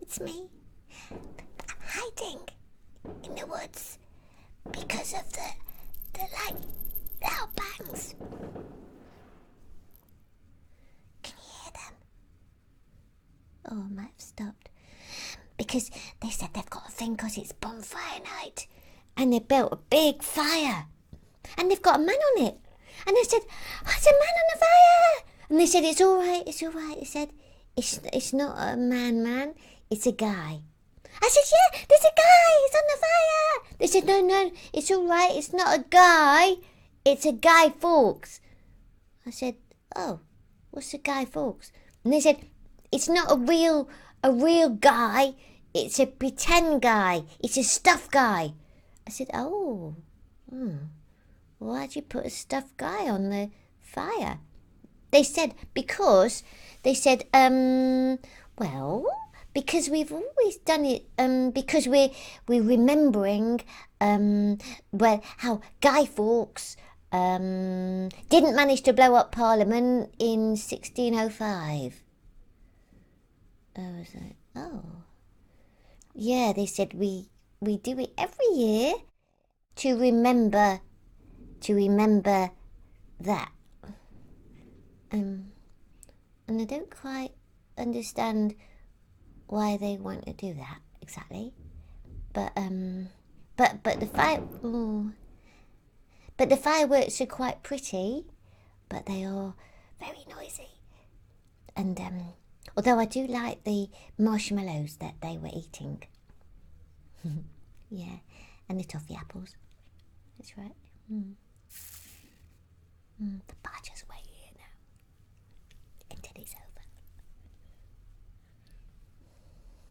It's me. I'm hiding in the woods because of the loud bangs. Can you hear them? Oh, I might have stopped. Because they said they've got a thing because it's Bonfire Night. And they built a big fire. And they've got a man on it. And they said, it's a man on the fire. And they said, it's all right. They said, it's not a man, it's a guy. I said, yeah, there's a guy, he's on the fire. They said, no, it's all right, it's not a guy, it's a Guy Fawkes. I said, oh, what's a Guy Fawkes? And they said, it's not a real guy, it's a pretend guy, it's a stuffed guy. I said, oh, why'd you put a stuffed guy on the fire? They said, because we've always done it, because we're remembering, how Guy Fawkes, didn't manage to blow up Parliament in 1605. I was like, oh. Yeah, they said we do it every year to remember that. And I don't quite understand why they want to do that exactly. But the fireworks are quite pretty, but they are very noisy. And although I do like the marshmallows that they were eating. Yeah, and the toffee apples. That's right. The badger's way here now. Until it's over.